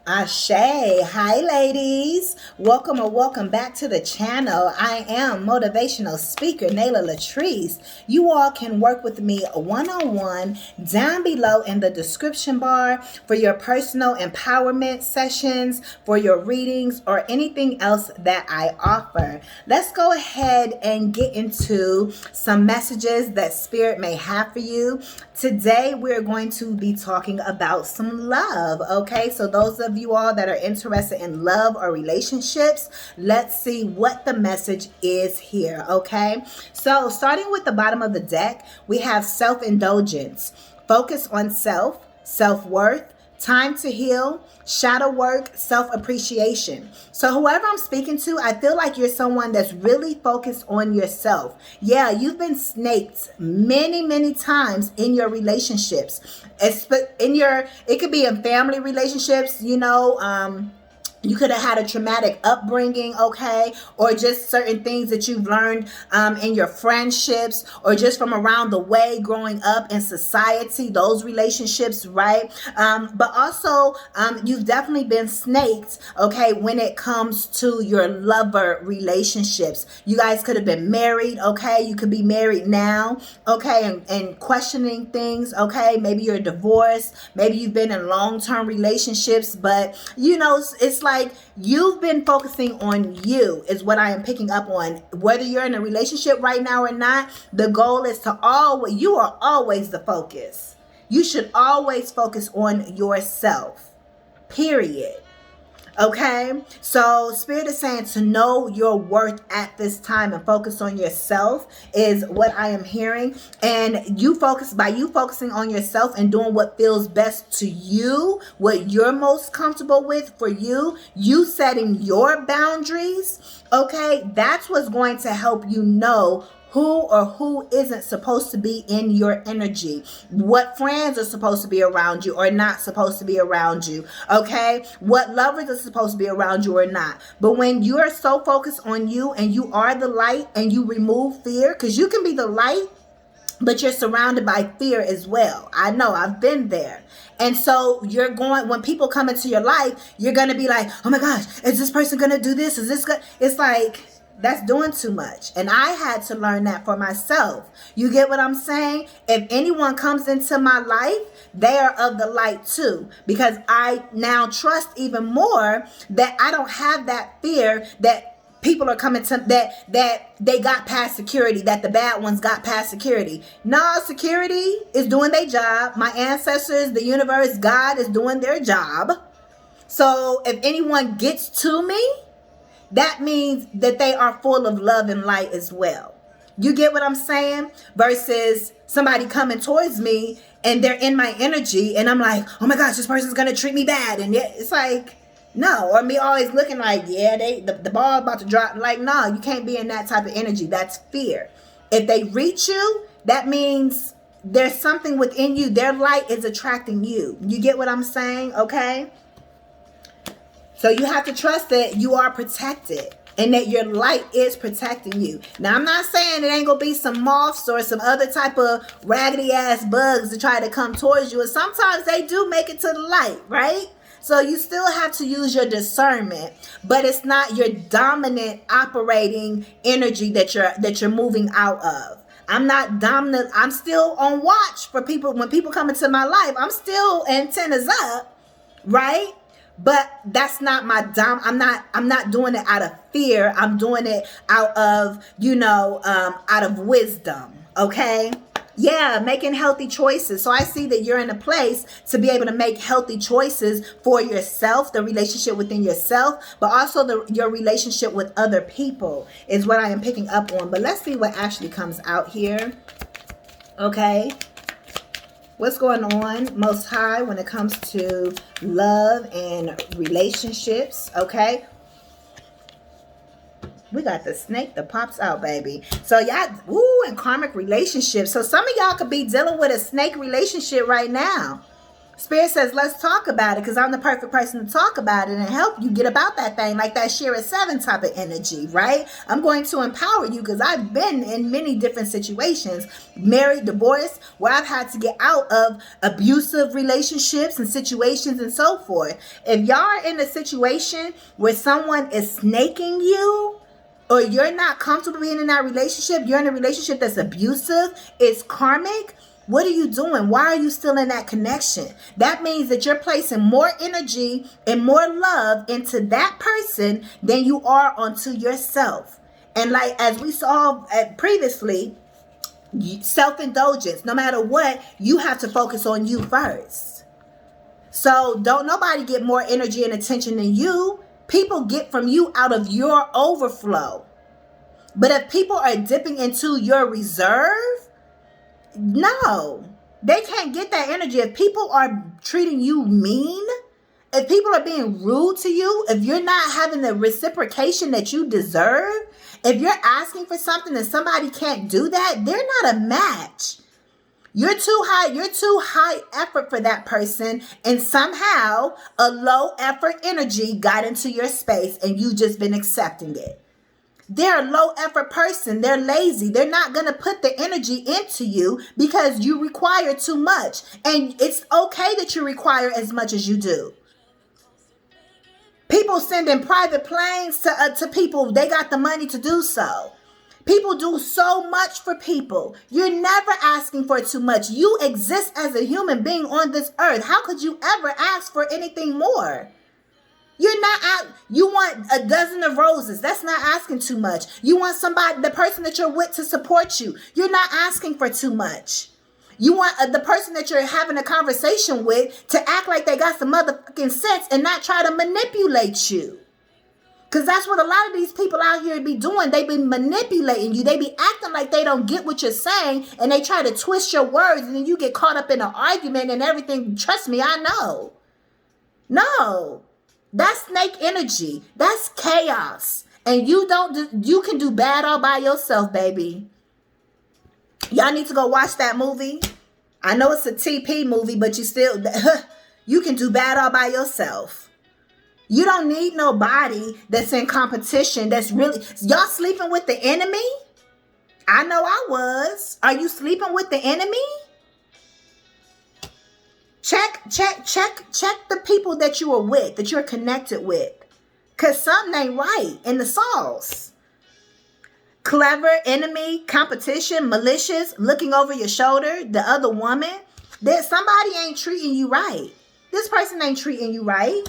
Ashe, hi ladies. Welcome or welcome back to the channel. I am motivational speaker Nayla Latrice. You all can work with me one-on-one down below in the description bar for your personal empowerment sessions, for your readings, or anything else that I offer. Let's go ahead and get into some messages that Spirit may have for you. Today, we're going to be talking about some love, okay? So those of you all that are interested in love or relationships, let's see what the message is here, okay? So starting with the bottom of the deck, we have self-indulgence, focus on self, self-worth, time to heal, shadow work, self-appreciation. So whoever I'm speaking to, I feel like you're someone that's really focused on yourself. Yeah, you've been snaked many times in your relationships. It could be in family relationships, you could have had a traumatic upbringing, okay? Or just certain things that you've learned in your friendships or just from around the way growing up in society, those relationships, right? But also, you've definitely been snaked, okay, when it comes to your lover relationships. You guys could have been married, okay? You could be married now, okay? And questioning things, okay? Maybe you're divorced. Maybe you've been in long-term relationships, but, it's like you've been focusing on you is what I am picking up on. Whether you're in a relationship right now or not, the goal is you are always the focus. You should always focus on yourself, period. Okay, so Spirit is saying to know your worth at this time and focus on yourself is what I am hearing. And you focusing on yourself and doing what feels best to you, what you're most comfortable with for you, you setting your boundaries. Okay, that's what's going to help you know who isn't supposed to be in your energy, what friends are supposed to be around you or not supposed to be around you, okay, what lovers are supposed to be around you or not. But when you are so focused on you and you are the light and you remove fear, because you can be the light but you're surrounded by fear as well. I know, I've been there. And so when people come into your life, you're going to be like, oh my gosh, is this person going to do this? Is this good? It's like, that's doing too much. And I had to learn that for myself. You get what I'm saying? If anyone comes into my life, they are of the light too. Because I now trust even more that I don't have that fear that people are coming to, that they got past security, that the bad ones got past security. No, security is doing their job. My ancestors, the universe, God is doing their job. So if anyone gets to me, that means that they are full of love and light as well. You get what I'm saying? Versus somebody coming towards me and they're in my energy and I'm like, oh my gosh, this person's going to treat me bad. And yet it's like, no. Or me always looking like, yeah, the ball about to drop. Like, no, you can't be in that type of energy. That's fear. If they reach you, that means there's something within you. Their light is attracting you. You get what I'm saying? Okay. So you have to trust that you are protected and that your light is protecting you. Now, I'm not saying it ain't going to be some moths or some other type of raggedy ass bugs to try to come towards you. And sometimes they do make it to the light, right? So you still have to use your discernment, but it's not your dominant operating energy that you're moving out of. I'm not dominant. I'm still on watch for people. When people come into my life, I'm still antennas up, right? But that's not my I'm not doing it out of fear. I'm doing it out of, out of wisdom. Okay. Yeah, making healthy choices. So I see that you're in a place to be able to make healthy choices for yourself, the relationship within yourself, but also your relationship with other people is what I am picking up on. But let's see what actually comes out here. Okay. What's going on, Most High, when it comes to love and relationships, okay? We got the snake that pops out, baby. So y'all, and karmic relationships. So some of y'all could be dealing with a snake relationship right now. Spirit says, let's talk about it, because I'm the perfect person to talk about it and help you get about that thing, like that Shira 7 type of energy, right? I'm going to empower you, because I've been in many different situations, married, divorced, where I've had to get out of abusive relationships and situations and so forth. If y'all are in a situation where someone is snaking you, or you're not comfortable being in that relationship, you're in a relationship that's abusive, it's karmic, what are you doing? Why are you still in that connection? That means that you're placing more energy and more love into that person than you are onto yourself. And like as we saw previously, self-indulgence, no matter what, you have to focus on you first. So don't nobody get more energy and attention than you. People get from you out of your overflow. But if people are dipping into your reserve, no, they can't get that energy. If people are treating you mean, if people are being rude to you, if you're not having the reciprocation that you deserve, if you're asking for something and somebody can't do that, they're not a match. You're too high effort for that person, and somehow a low effort energy got into your space and you just been accepting it. They're a low effort person. They're lazy. They're not going to put the energy into you because you require too much. And it's okay that you require as much as you do. People sending private planes to people. They got the money to do so. People do so much for people. You're never asking for too much. You exist as a human being on this earth. How could you ever ask for anything more? You're not, you want a dozen of roses. That's not asking too much. You want somebody, the person that you're with, to support you. You're not asking for too much. You want the person that you're having a conversation with to act like they got some motherfucking sense and not try to manipulate you. Because that's what a lot of these people out here be doing. They be manipulating you. They be acting like they don't get what you're saying, and they try to twist your words, and then you get caught up in an argument and everything. Trust me, I know. No. That's snake energy. That's chaos. And you can do bad all by yourself, baby. Y'all need to go watch that movie. I know it's a TP movie, but you can do bad all by yourself. You don't need nobody that's in competition. Y'all sleeping with the enemy? I know I was. Are you sleeping with the enemy? Check the people that you are with, that you're connected with. Because something ain't right in the sauce. Clever, enemy, competition, malicious, looking over your shoulder, the other woman. That somebody ain't treating you right. This person ain't treating you right.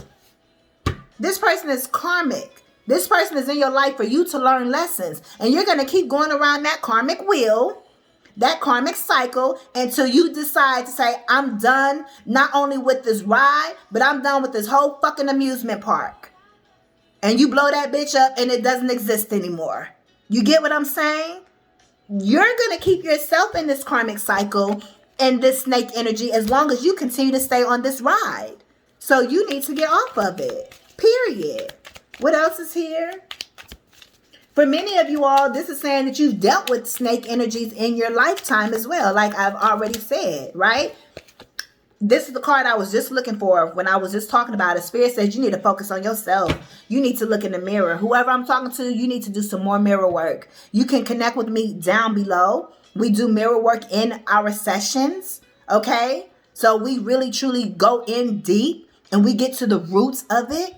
This person is karmic. This person is in your life for you to learn lessons. And you're going to keep going around that karmic wheel, that karmic cycle, until you decide to say, I'm done not only with this ride, but I'm done with this whole fucking amusement park. And you blow that bitch up and it doesn't exist anymore. You get what I'm saying? You're going to keep yourself in this karmic cycle and this snake energy as long as you continue to stay on this ride. So you need to get off of it. Period. What else is here? For many of you all, this is saying that you've dealt with snake energies in your lifetime as well, like I've already said, right? This is the card I was just looking for when I was just talking about it. Spirit says you need to focus on yourself. You need to look in the mirror. Whoever I'm talking to, you need to do some more mirror work. You can connect with me down below. We do mirror work in our sessions, okay? So we really, truly go in deep and we get to the roots of it.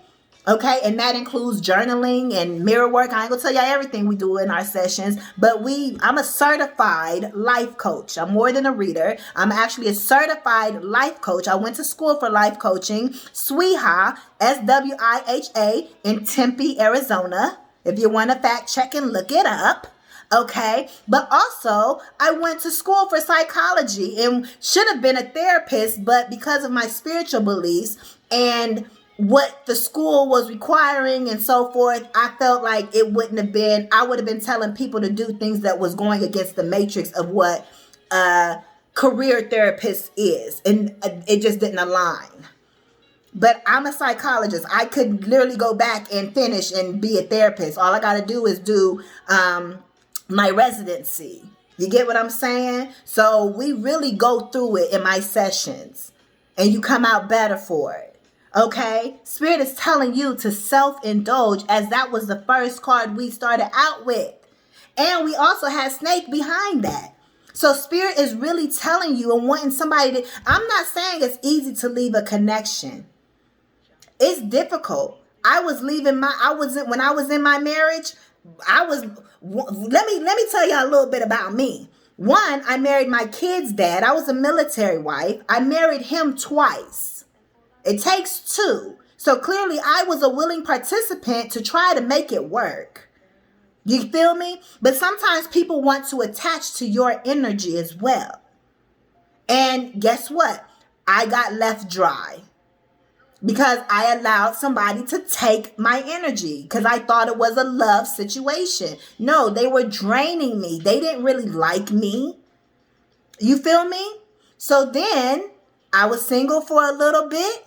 Okay, and that includes journaling and mirror work. I ain't gonna tell y'all everything we do in our sessions, but I'm a certified life coach. I'm more than a reader. I'm actually a certified life coach. I went to school for life coaching, SWIHA, SWIHA, in Tempe, Arizona. If you want to fact check and look it up. Okay, but also I went to school for psychology and should have been a therapist, but because of my spiritual beliefs and what the school was requiring and so forth, I felt like I would have been telling people to do things that was going against the matrix of what a career therapist is. And it just didn't align. But I'm a psychologist. I could literally go back and finish and be a therapist. All I got to do is do my residency. You get what I'm saying? So we really go through it in my sessions. and you come out better for it. Okay? Spirit is telling you to self-indulge, as that was the first card we started out with. And we also had snake behind that. So Spirit is really telling you and wanting somebody to, I'm not saying it's easy to leave a connection. It's difficult. When I was in my marriage, let me tell y'all a little bit about me. One, I married my kid's dad. I was a military wife. I married him twice. It takes two. So clearly I was a willing participant to try to make it work. You feel me? But sometimes people want to attach to your energy as well. And guess what? I got left dry because I allowed somebody to take my energy because I thought it was a love situation. No, they were draining me. They didn't really like me. You feel me? So then I was single for a little bit,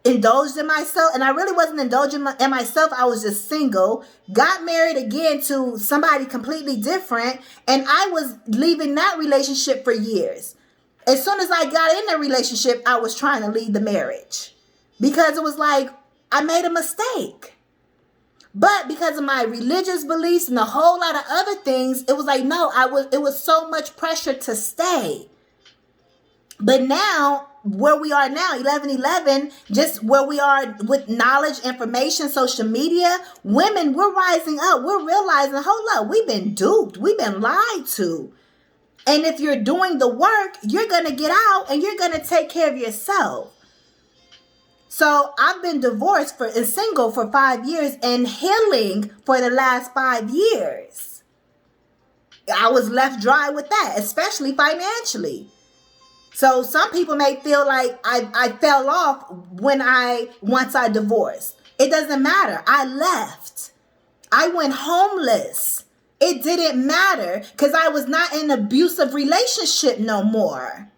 indulged in myself, and I really wasn't indulging in myself. I was just single, got married again to somebody completely different, and I was leaving that relationship for years. As soon as I got in the relationship, I was trying to leave the marriage because it was like I made a mistake. But because of my religious beliefs and a whole lot of other things, it was like, no, it was so much pressure to stay. But now, where we are now, 11/11, just where we are with knowledge, information, social media, women, we're rising up. We're realizing, hold up, we've been duped. We've been lied to. And if you're doing the work, you're going to get out and you're going to take care of yourself. So I've been divorced and single for 5 years and healing for the last 5 years. I was left dry with that, especially financially. So some people may feel like I fell off once I divorced. It doesn't matter. I left. I went homeless. It didn't matter because I was not in an abusive relationship no more.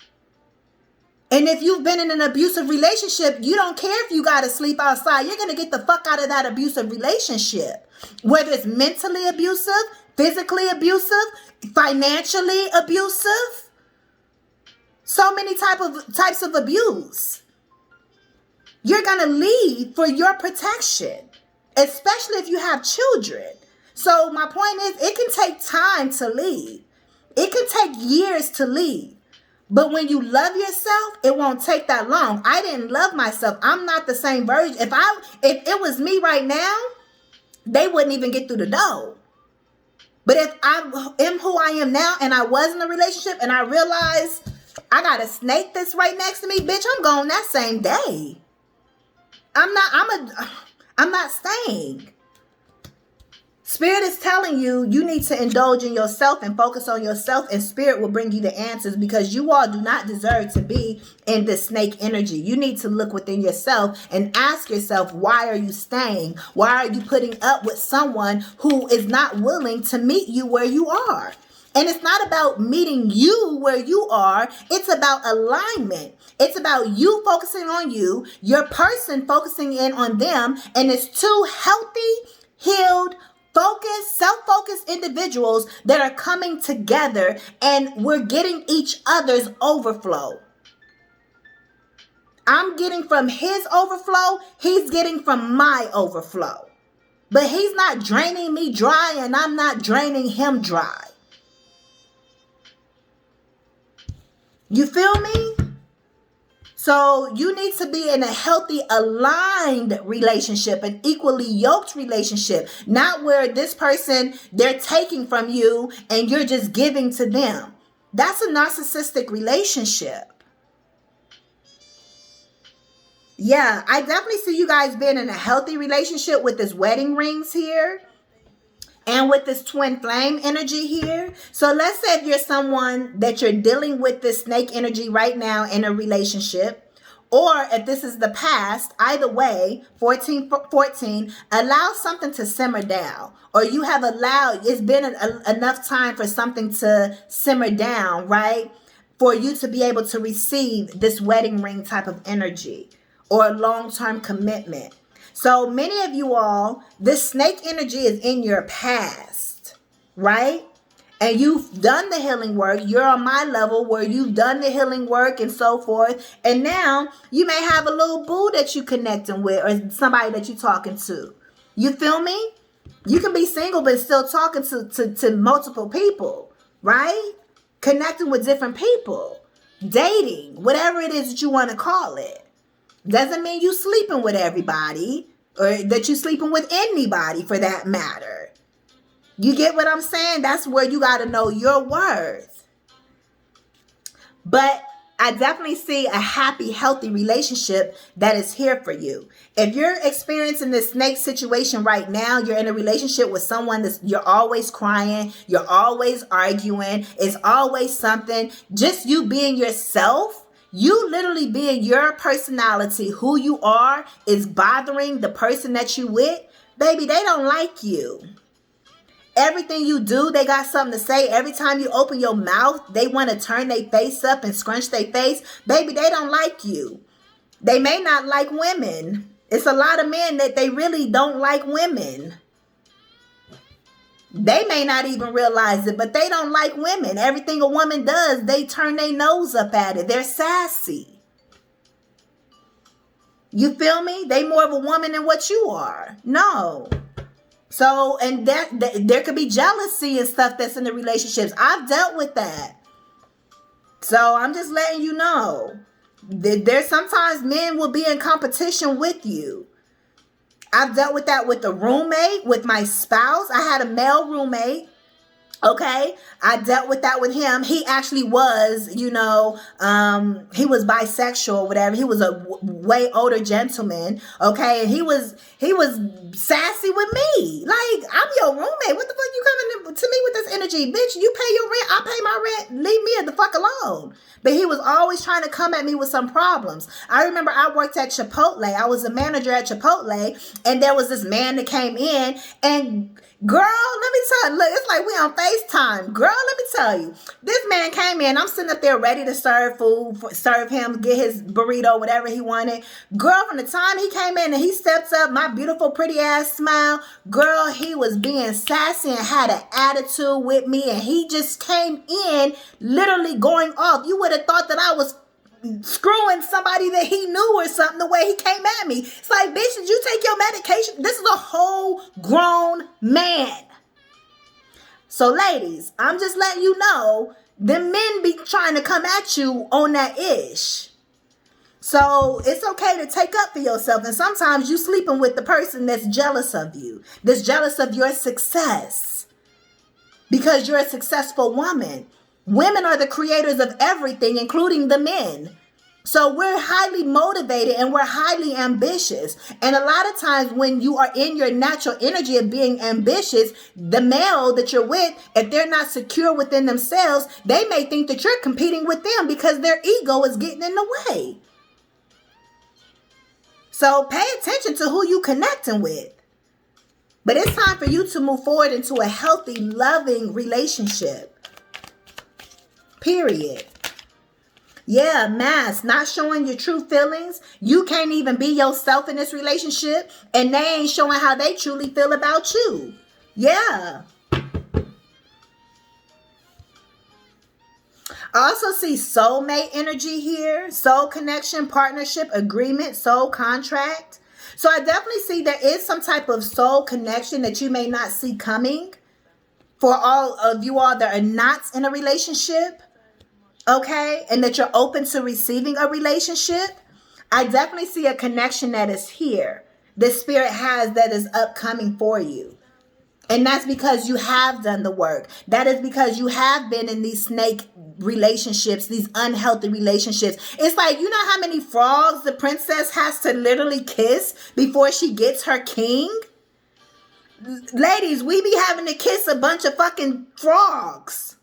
And if you've been in an abusive relationship, you don't care if you got to sleep outside. You're going to get the fuck out of that abusive relationship. Whether it's mentally abusive, physically abusive, financially abusive. So many types of abuse. You're going to leave for your protection, especially if you have children. So my point is, it can take time to leave. It can take years to leave. But when you love yourself, it won't take that long. I didn't love myself. I'm not the same version. If it was me right now, they wouldn't even get through the door. But if I am who I am now and I was in a relationship and I realized I got a snake that's right next to me, bitch, I'm going that same day. I'm not staying. Spirit is telling you, you need to indulge in yourself and focus on yourself, and Spirit will bring you the answers because you all do not deserve to be in this snake energy. You need to look within yourself and ask yourself, why are you staying? Why are you putting up with someone who is not willing to meet you where you are? And it's not about meeting you where you are. It's about alignment. It's about you focusing on you, your person focusing in on them, and it's two healthy, healed, focused, self-focused individuals that are coming together, and we're getting each other's overflow. I'm getting from his overflow. He's getting from my overflow. But he's not draining me dry, and I'm not draining him dry. You feel me? So you need to be in a healthy, aligned relationship, an equally yoked relationship, not where this person, they're taking from you and you're just giving to them. That's a narcissistic relationship. Yeah, I definitely see you guys being in a healthy relationship with this wedding rings here. And with this twin flame energy here. So let's say if you're someone that you're dealing with this snake energy right now in a relationship, or if this is the past, either way, 14, allow something to simmer down. Or you have allowed, it's been enough time for something to simmer down, right? For you to be able to receive this wedding ring type of energy or a long-term commitment. So many of you all, this snake energy is in your past, right? and you've done the healing work. You're on my level where you've done the healing work and so forth. And now you may have a little boo that you connecting with or somebody that you're talking to. You feel me? You can be single but still talking to multiple people, right? Connecting with different people. Dating, whatever it is that you want to call it. Doesn't mean you sleeping with everybody or that you sleeping with anybody for that matter. You get what I'm saying? That's where you got to know your worth. But I definitely see a happy, healthy relationship that is here for you. If you're experiencing this snake situation right now, you're in a relationship with someone that's you're always crying, you're always arguing, it's always something, just you being yourself, you literally being your personality, who you are, is bothering the person that you with, baby, they don't like you. Everything you do, they got something to say. Every time you open your mouth, they want to turn their face up and scrunch their face. Baby, they don't like you. They may not like women. It's a lot of men that they really don't like women. They may not even realize it, but they don't like women. Everything a woman does, they turn their nose up at it. They're sassy. You feel me? They more of a woman than what you are. No. So, and that there could be jealousy and stuff that's in the relationships. I've dealt with that. So I'm just letting you know. There's sometimes men will be in competition with you. I've dealt with that with a roommate, with my spouse. I had a male roommate. Okay, I dealt with that with him. He actually was, he was bisexual or whatever. He was a way older gentleman. Okay, and he was sassy with me. Like, I'm your roommate. What the fuck you coming to me with this energy, bitch? You pay your rent, I pay my rent. Leave me the fuck alone. But he was always trying to come at me with some problems. I remember I worked at Chipotle. I was a manager at Chipotle, and there was this man that came in and. Girl, let me tell you, look, it's like we on FaceTime. Girl, let me tell you, this man came in, I'm sitting up there ready to serve food, serve him, get his burrito, whatever he wanted. Girl, from the time he came in and he steps up, my beautiful, pretty ass smile, girl, he was being sassy and had an attitude with me, and he just came in literally going off. You would have thought that I was screwing somebody that he knew or something the way he came at me. It's like, bitch, did you take your medication? This is a whole grown man. So ladies, I'm just letting you know, the men be trying to come at you on that ish. So it's okay to take up for yourself. And sometimes you sleeping with the person that's jealous of you, that's jealous of your success because you're a successful woman. Women are the creators of everything, including the men. So we're highly motivated and we're highly ambitious. And a lot of times when you are in your natural energy of being ambitious, the male that you're with, if they're not secure within themselves, they may think that you're competing with them because their ego is getting in the way. So pay attention to who you connecting with. But it's time for you to move forward into a healthy, loving relationship. Period. Yeah, mask, not showing your true feelings. You can't even be yourself in this relationship, and they ain't showing how they truly feel about you. Yeah. I also see soulmate energy here. Soul connection, partnership, agreement, soul contract. So I definitely see there is some type of soul connection that you may not see coming for all of you all that are not in a relationship. Okay, and that you're open to receiving a relationship. I definitely see a connection that is here. The spirit has that is upcoming for you. And that's because you have done the work. That is because you have been in these snake relationships, these unhealthy relationships. It's like, you know how many frogs the princess has to literally kiss before she gets her king? Ladies, we be having to kiss a bunch of fucking frogs.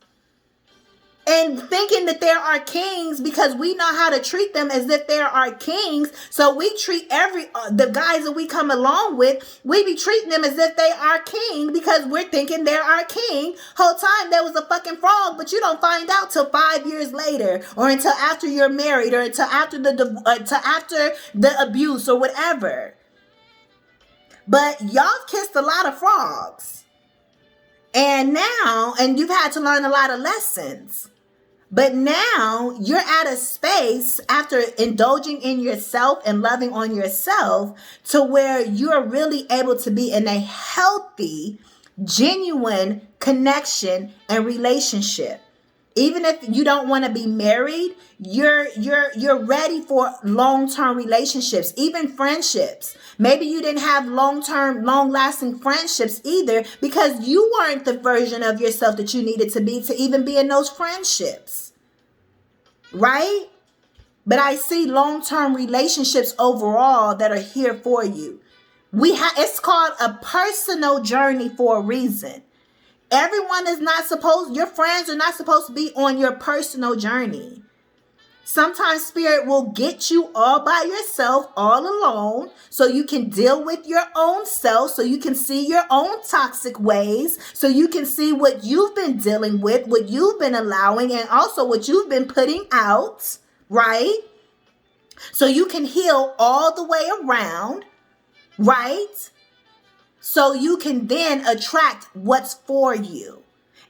And thinking that there are kings because we know how to treat them as if there are kings. So we treat the guys that we come along with, we be treating them as if they are king because we're thinking they're our king. Whole time there was a fucking frog, but you don't find out till 5 years later, or until after you're married, or until after the abuse or whatever. But y'all kissed a lot of frogs. And you've had to learn a lot of lessons. But now you're at a space after indulging in yourself and loving on yourself to where you're really able to be in a healthy, genuine connection and relationship. Even if you don't want to be married, you're ready for long-term relationships, even friendships. Maybe you didn't have long-term, long-lasting friendships either because you weren't the version of yourself that you needed to even be in those friendships. Right? But I see long-term relationships overall that are here for you. It's called a personal journey for a reason. Everyone is not supposed, your friends are not supposed to be on your personal journey. Sometimes spirit will get you all by yourself, all alone, so you can deal with your own self, so you can see your own toxic ways, so you can see what you've been dealing with, what you've been allowing, and also what you've been putting out, right? So you can heal all the way around, right? So you can then attract what's for you.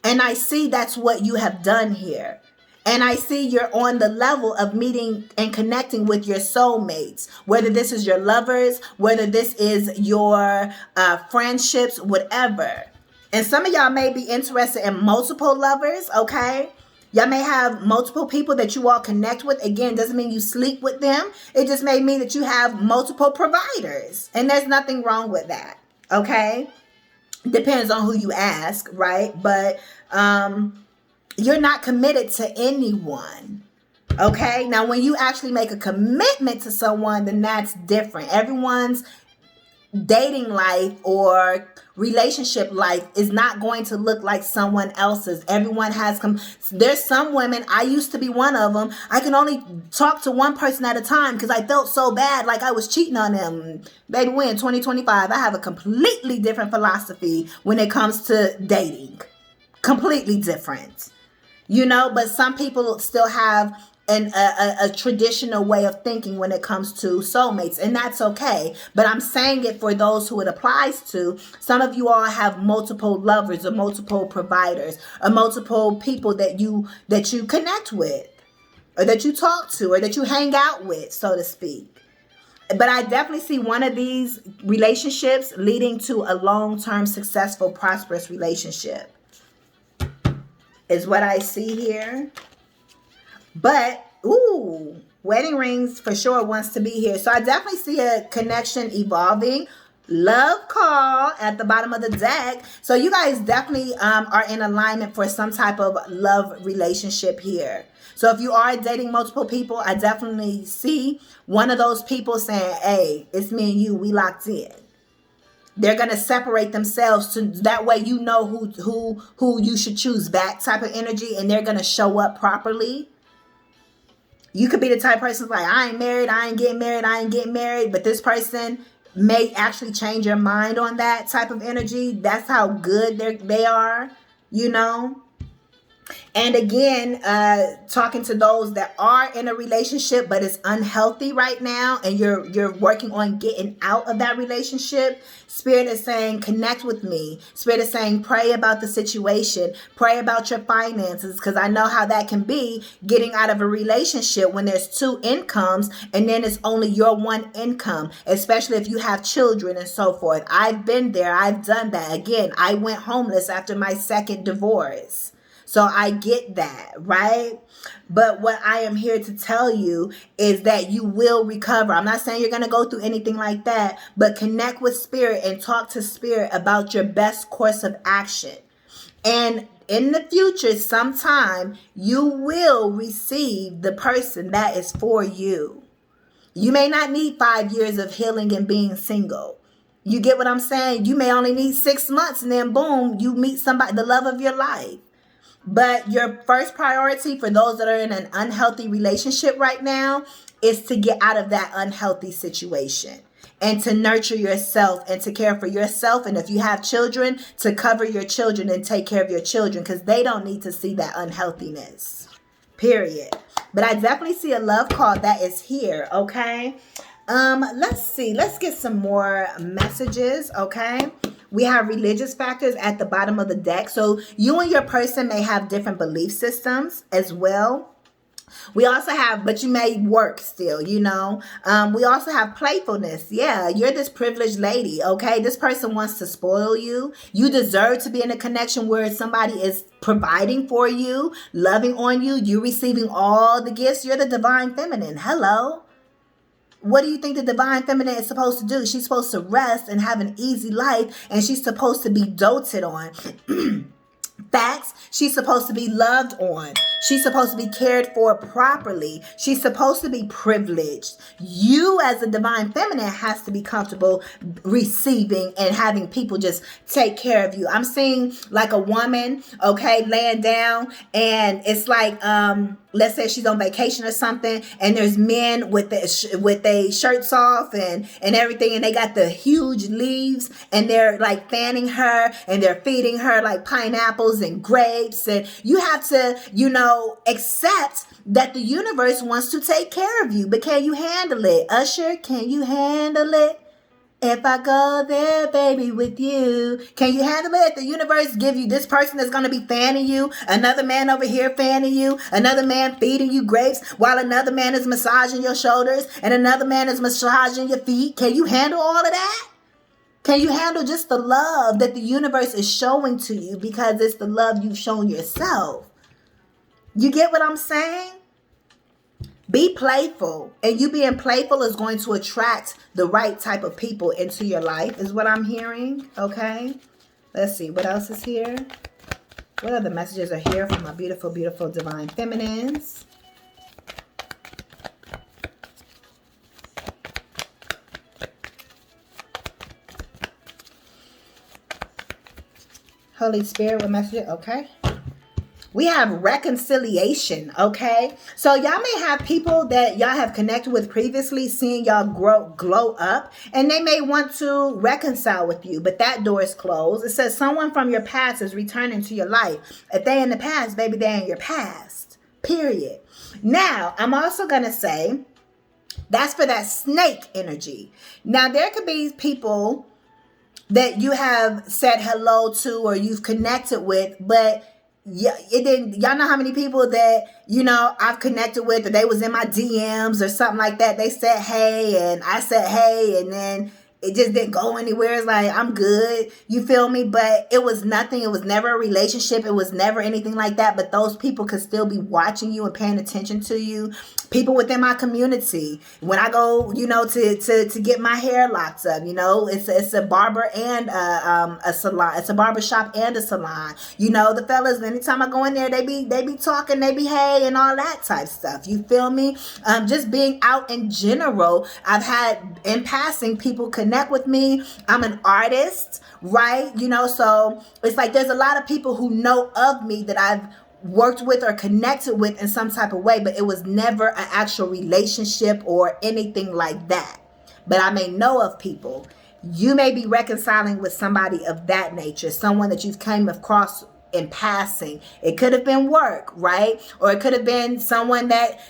And I see that's what you have done here. And I see you're on the level of meeting and connecting with your soulmates, whether this is your lovers, whether this is your friendships, whatever. And some of y'all may be interested in multiple lovers, okay? Y'all may have multiple people that you all connect with. Again, doesn't mean you sleep with them. It just may mean that you have multiple providers. And there's nothing wrong with that. Okay, depends on who you ask, right? But you're not committed to anyone. Okay, now when you actually make a commitment to someone, then that's different. Everyone's dating life or relationship life is not going to look like someone else's. Everyone has there's some women, I used to be one of them, I can only talk to one person at a time because I felt so bad like I was cheating on them. Baby, we're in 2025. I have a completely different philosophy when it comes to dating. Completely different. You know, but some people still have a traditional way of thinking when it comes to soulmates, and that's okay. But I'm saying it for those who it applies to. Some of you all have multiple lovers or multiple providers or multiple people that you connect with or that you talk to or that you hang out with, so to speak. But I definitely see one of these relationships leading to a long-term, successful, prosperous relationship is what I see here. But, ooh, wedding rings for sure wants to be here. So I definitely see a connection evolving. Love call at the bottom of the deck. So you guys definitely are in alignment for some type of love relationship here. So if you are dating multiple people, I definitely see one of those people saying, hey, it's me and you, we locked in. They're going to separate themselves to that way you know who you should choose back type of energy, and they're going to show up properly. You could be the type of person like, I ain't married, I ain't getting married, but this person may actually change your mind on that type of energy. That's how good they are, you know. And again, talking to those that are in a relationship but it's unhealthy right now, and you're working on getting out of that relationship. Spirit is saying, connect with me. Spirit is saying, pray about the situation. Pray about your finances, because I know how that can be, getting out of a relationship when there's two incomes and then it's only your one income, especially if you have children and so forth. I've been there. I've done that. Again, I went homeless after my second divorce. So I get that, right? But what I am here to tell you is that you will recover. I'm not saying you're going to go through anything like that, but connect with spirit and talk to spirit about your best course of action. And in the future, sometime, you will receive the person that is for you. You may not need 5 years of healing and being single. You get what I'm saying? You may only need 6 months, and then boom, you meet somebody, the love of your life. But your first priority for those that are in an unhealthy relationship right now is to get out of that unhealthy situation and to nurture yourself and to care for yourself. And if you have children, to cover your children and take care of your children, because they don't need to see that unhealthiness, period. But I definitely see a love call that is here, okay? Let's see. Let's get some more messages, okay? We have religious factors at the bottom of the deck. So you and your person may have different belief systems as well. We also have, but you may work still, you know. We also have playfulness. Yeah, you're this privileged lady, okay? This person wants to spoil you. You deserve to be in a connection where somebody is providing for you, loving on you. You're receiving all the gifts. You're the divine feminine. Hello. What do you think the divine feminine is supposed to do? She's supposed to rest and have an easy life, and she's supposed to be doted on. Facts. She's supposed to be loved on. She's supposed to be cared for properly. She's supposed to be privileged. You as a divine feminine has to be comfortable receiving and having people just take care of you. I'm seeing like a woman, okay, laying down, and it's like, let's say she's on vacation or something, and there's men with their shirts off and everything, and they got the huge leaves, and they're like fanning her, and they're feeding her like pineapples and grapes, and you have to, you know, accept that the universe wants to take care of you. But can you handle it? Usher, can you handle it? If I go there, baby, with you, can you handle it? The universe give you this person that's going to be fanning you, another man over here fanning you, another man feeding you grapes, while another man is massaging your shoulders, and another man is massaging your feet. Can you handle all of that? Can you handle just the love that the universe is showing to you, because it's the love you've shown yourself? You get what I'm saying? Be playful, and you being playful is going to attract the right type of people into your life, is what I'm hearing. Okay, let's see what else is here. What other messages are here from my beautiful, beautiful divine feminines? Holy Spirit, what message? Okay. We have reconciliation, okay? So y'all may have people that y'all have connected with previously, seeing y'all glow up, and they may want to reconcile with you, but that door is closed. It says someone from your past is returning to your life. If they in the past, baby, they in your past, period. Now, I'm also going to say that's for that snake energy. Now, there could be people that you have said hello to or you've connected with, but yeah, it didn't. Y'all know how many people that, you know, I've connected with, or they was in my DMs or something like that. They said hey, and I said hey, and then it just didn't go anywhere. It's like, I'm good. You feel me? But it was nothing. It was never a relationship. It was never anything like that. But those people could still be watching you and paying attention to you. People within my community. When I go, you know, to get my hair locked up, you know, it's a barber and a salon. It's a barber shop and a salon. You know, the fellas, anytime I go in there, they be talking, they be hey, and all that type stuff. You feel me? Just being out in general, I've had in passing people connect with me. I'm an artist, right? You know, so it's like there's a lot of people who know of me that I've worked with or connected with in some type of way, but it was never an actual relationship or anything like that. But I may know of people. You may be reconciling with somebody of that nature, someone that you've came across in passing. It could have been work, right? Or it could have been someone that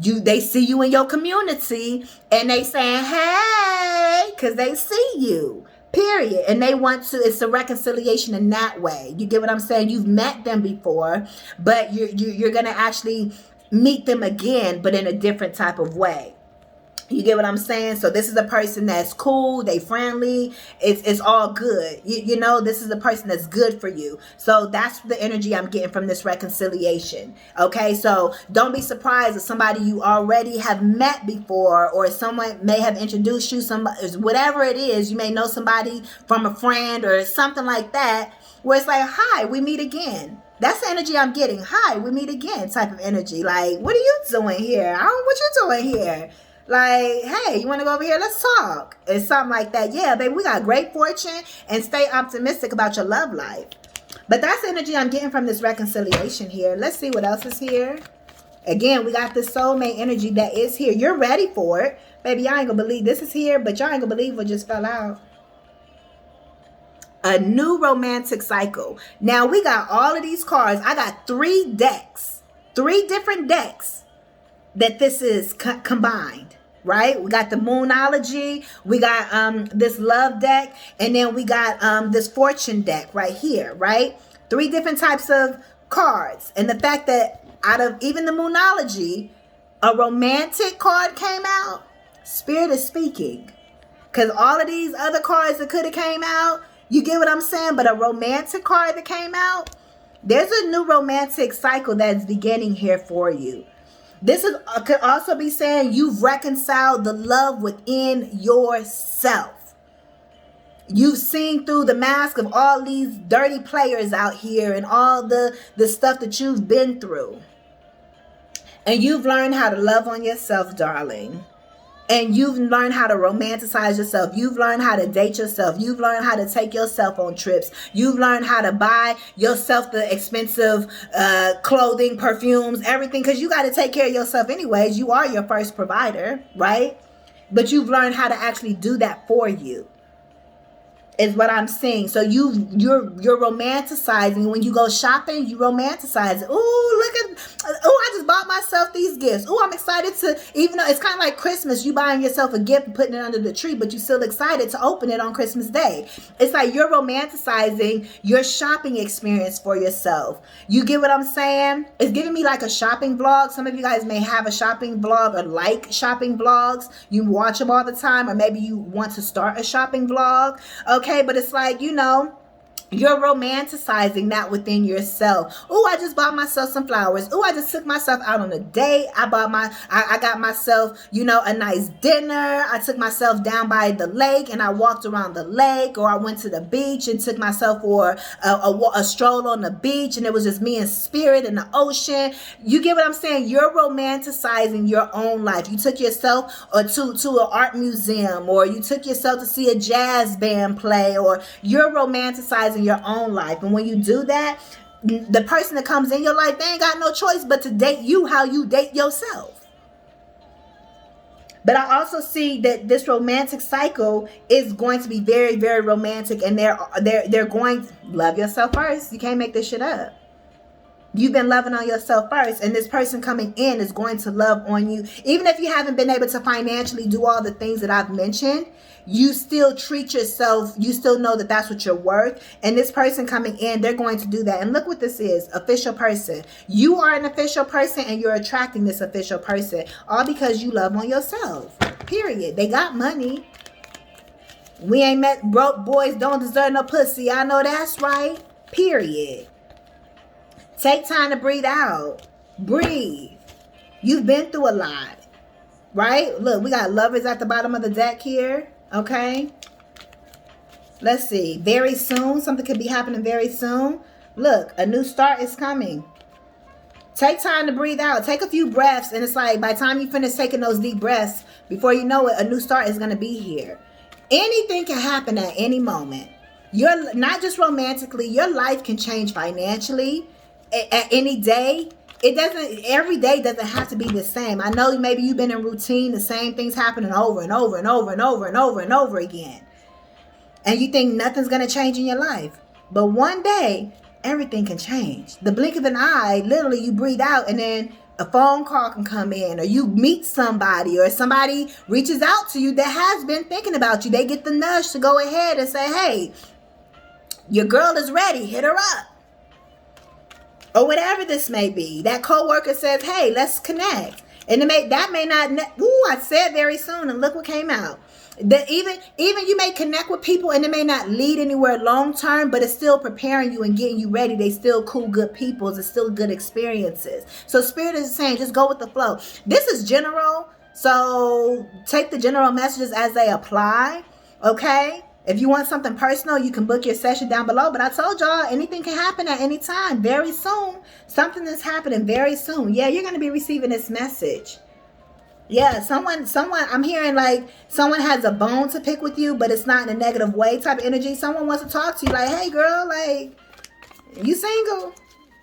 they see you in your community and they saying hey because they see you, period, and they want to. It's a reconciliation in that way. You get what I'm saying? You've met them before, but you're gonna actually meet them again, but in a different type of way. You get what I'm saying? So this is a person that's cool, they friendly, it's all good. You know, this is a person that's good for you. So that's the energy I'm getting from this reconciliation. Okay, so don't be surprised if somebody you already have met before, or someone may have introduced you, whatever it is, you may know somebody from a friend or something like that, where it's like, hi, we meet again. That's the energy I'm getting. Hi, we meet again type of energy. Like, what are you doing here? What you doing here? Like, hey, you want to go over here? Let's talk. It's something like that. Yeah, baby, we got great fortune, and stay optimistic about your love life. But that's the energy I'm getting from this reconciliation here. Let's see what else is here. Again, we got this soulmate energy that is here. You're ready for it. Baby, y'all ain't going to believe this is here, but y'all ain't going to believe what just fell out. A new romantic cycle. Now, we got all of these cards. I got 3 decks. 3 different decks that this is combined. right? We got the Moonology, we got this love deck, and then we got this fortune deck right here, right? 3 different types of cards. And the fact that out of even the Moonology, a romantic card came out, Spirit is speaking. Because all of these other cards that could have came out, you get what I'm saying? But a romantic card that came out, there's a new romantic cycle that's beginning here for you. This is could also be saying you've reconciled the love within yourself. You've seen through the mask of all these dirty players out here and all the stuff that you've been through. And you've learned how to love on yourself, darling. And you've learned how to romanticize yourself. You've learned how to date yourself. You've learned how to take yourself on trips. You've learned how to buy yourself the expensive clothing, perfumes, everything. Because you got to take care of yourself anyways. You are your first provider, right? But you've learned how to actually do that for you. Is what I'm saying. So you're romanticizing. When you go shopping, you romanticize it. I just bought myself these gifts. I'm excited to, even though it's kind of like Christmas, you buying yourself a gift and putting it under the tree, but you're still excited to open it on Christmas Day. It's like you're romanticizing your shopping experience for yourself. You get what I'm saying? It's giving me like a shopping vlog. Some of you guys may have a shopping vlog or like shopping vlogs. You watch them all the time, or maybe you want to start a shopping vlog. Okay, but it's like, you're romanticizing that within yourself. I just bought myself some flowers. I just took myself out on a date. I got myself, a nice dinner. I took myself down by the lake and I walked around the lake, or I went to the beach and took myself for a stroll on the beach, and it was just me and Spirit in the ocean. You get what I'm saying? You're romanticizing your own life. You took yourself to an art museum, or you took yourself to see a jazz band play, or you're romanticizing your own life. And when you do that, the person that comes in your life, they ain't got no choice but to date you how you date yourself. But I also see that this romantic cycle is going to be very, very romantic, and they're going to love yourself first. You can't make this shit up. You've been loving on yourself first, and this person coming in is going to love on you. Even if you haven't been able to financially do all the things that I've mentioned, you still treat yourself. You still know that that's what you're worth. And this person coming in, they're going to do that. And look what this is, official person. You are an official person, and you're attracting this official person, all because you love on yourself, period. They got money. We ain't met broke boys don't deserve no pussy. I know that's right, period. Take time to breathe out. Breathe. You've been through a lot, right? Look, we got lovers at the bottom of the deck here. Okay. Let's see. Very soon. Something could be happening very soon. Look, a new start is coming. Take time to breathe out. Take a few breaths. And it's like by the time you finish taking those deep breaths, before you know it, a new start is going to be here. Anything can happen at any moment. You're not just romantically. Your life can change financially at any day. Every day doesn't have to be the same. I know maybe you've been in routine, the same things happening over and over and over and over and over and over again. And you think nothing's going to change in your life. But one day, everything can change. The blink of an eye, literally you breathe out and then a phone call can come in, or you meet somebody, or somebody reaches out to you that has been thinking about you. They get the nudge to go ahead and say, hey, your girl is ready. Hit her up. Or whatever this may be. That coworker says, hey, let's connect. And that may not, I said very soon, and look what came out. That even you may connect with people and it may not lead anywhere long term, but it's still preparing you and getting you ready. They still cool, good people. It's still good experiences. So Spirit is saying, just go with the flow. This is general. So take the general messages as they apply. Okay. If you want something personal, you can book your session down below. But I told y'all, anything can happen at any time. Very soon. Something is happening very soon. Yeah, you're going to be receiving this message. Yeah, someone, I'm hearing like someone has a bone to pick with you, but it's not in a negative way type of energy. Someone wants to talk to you like, hey, girl, like, you single?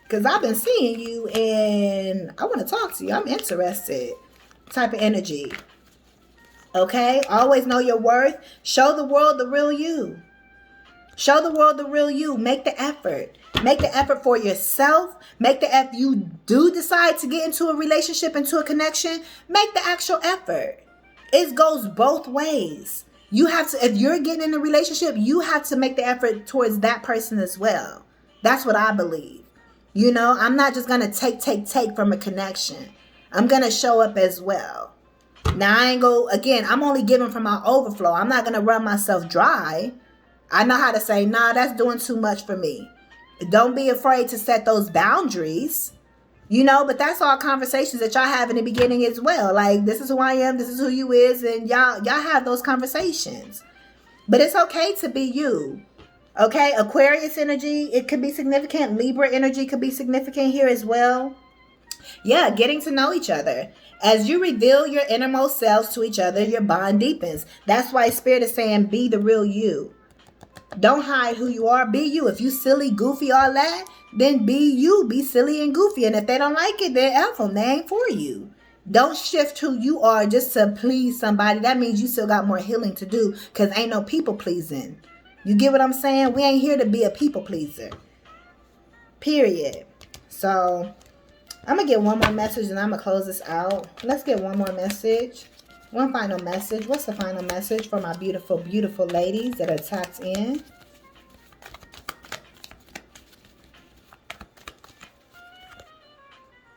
Because I've been seeing you and I want to talk to you. I'm interested type of energy. Okay, always know your worth. Show the world the real you. Show the world the real you. Make the effort. Make the effort for yourself. Make the effort. You do decide to get into a relationship, into a connection. Make the actual effort. It goes both ways. You have to, if you're getting in a relationship, you have to make the effort towards that person as well. That's what I believe. You know, I'm not just going to take from a connection. I'm going to show up as well. Now, I ain't go, again, I'm only giving from my overflow. I'm not going to run myself dry. I know how to say, nah, that's doing too much for me. Don't be afraid to set those boundaries. You know, but that's all conversations that y'all have in the beginning as well. Like, this is who I am, this is who you is, and y'all have those conversations. But it's okay to be you. Okay, Aquarius energy, it could be significant. Libra energy could be significant here as well. Yeah, getting to know each other. As you reveal your innermost selves to each other, your bond deepens. That's why Spirit is saying, be the real you. Don't hide who you are. Be you. If you silly, goofy, all that, then be you. Be silly and goofy. And if they don't like it, then F them. They ain't for you. Don't shift who you are just to please somebody. That means you still got more healing to do, because ain't no people pleasing. You get what I'm saying? We ain't here to be a people pleaser. Period. So I'm going to get one more message and I'm going to close this out. Let's get one more message. One final message. What's the final message for my beautiful, beautiful ladies that are tapped in?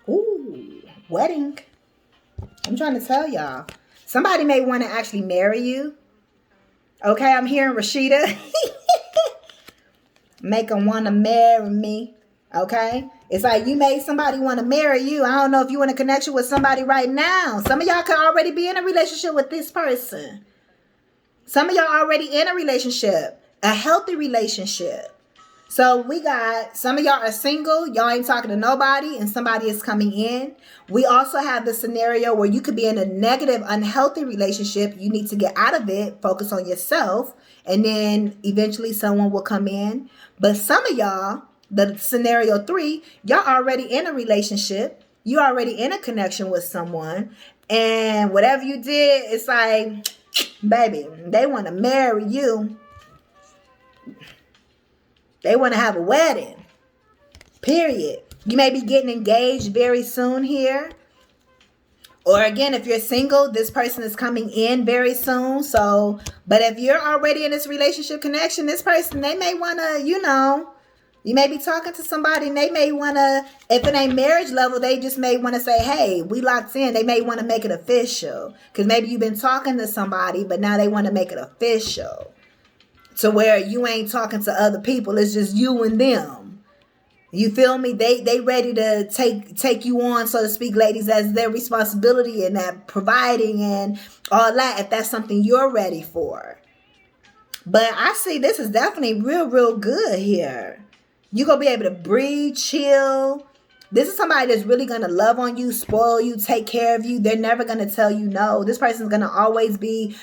Ooh, wedding. I'm trying to tell y'all. Somebody may want to actually marry you. Okay, I'm hearing Rashida. Make them want to marry me. Okay? It's like you made somebody want to marry you. I don't know if you want a connection with somebody right now. Some of y'all could already be in a relationship with this person. Some of y'all already in a relationship. A healthy relationship. So we got, some of y'all are single. Y'all ain't talking to nobody and somebody is coming in. We also have the scenario where you could be in a negative, unhealthy relationship. You need to get out of it. Focus on yourself. And then eventually someone will come in. But some of y'all, the scenario 3, y'all already in a relationship. You already in a connection with someone. And whatever you did, it's like, baby, they want to marry you. They want to have a wedding. Period. You may be getting engaged very soon here. Or again, if you're single, this person is coming in very soon. So, but if you're already in this relationship connection, this person, they may want to, you know, you may be talking to somebody and they may want to, if it ain't marriage level, they just may want to say, hey, we locked in. They may want to make it official. Because maybe you've been talking to somebody, but now they want to make it official. To where you ain't talking to other people. It's just you and them. You feel me? They ready to take you on, so to speak, ladies, as their responsibility and that providing and all that, if that's something you're ready for. But I see this is definitely real good here. You're going to be able to breathe, chill. This is somebody that's really going to love on you, spoil you, take care of you. They're never going to tell you no. This person's going to always be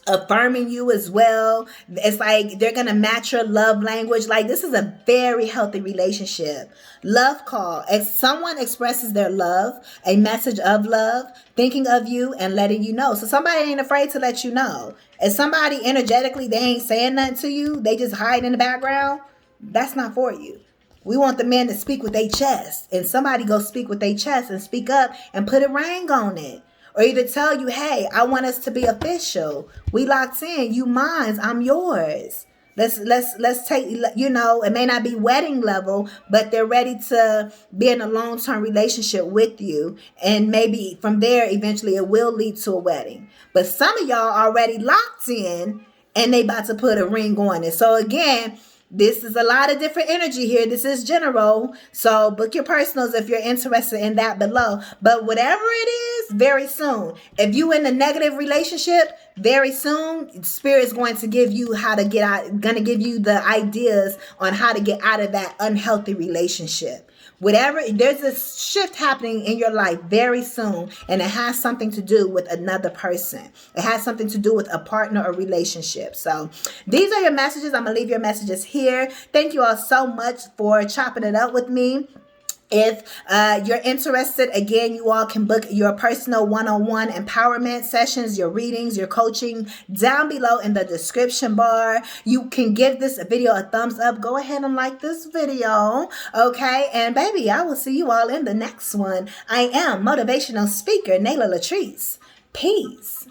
affirming you as well. It's like they're going to match your love language. Like, this is a very healthy relationship. Love call. If someone expresses their love, a message of love, thinking of you and letting you know. So somebody ain't afraid to let you know. If somebody energetically, they ain't saying nothing to you, they just hide in the background, that's not for you. We want the men to speak with their chest. And somebody go speak with their chest and speak up and put a ring on it. Or either tell you, hey, I want us to be official. We locked in. You mine. I'm yours. Let's take, you know, it may not be wedding level, but they're ready to be in a long-term relationship with you. And maybe from there, eventually it will lead to a wedding. But some of y'all already locked in and they about to put a ring on it. So again, this is a lot of different energy here. This is general. So book your personals if you're interested in that below. But whatever it is, very soon. If you in a negative relationship, very soon, Spirit is going to give you how to get out, going to give you the ideas on how to get out of that unhealthy relationship. Whatever, there's a shift happening in your life very soon, and it has something to do with another person. It has something to do with a partner or relationship. So these are your messages. I'm going to leave your messages here. Thank you all so much for chopping it up with me. If you're interested, again, you all can book your personal one-on-one empowerment sessions, your readings, your coaching down below in the description bar. You can give this video a thumbs up. Go ahead and like this video. Okay. And baby, I will see you all in the next one. I am motivational speaker Nayla Latrice. Peace.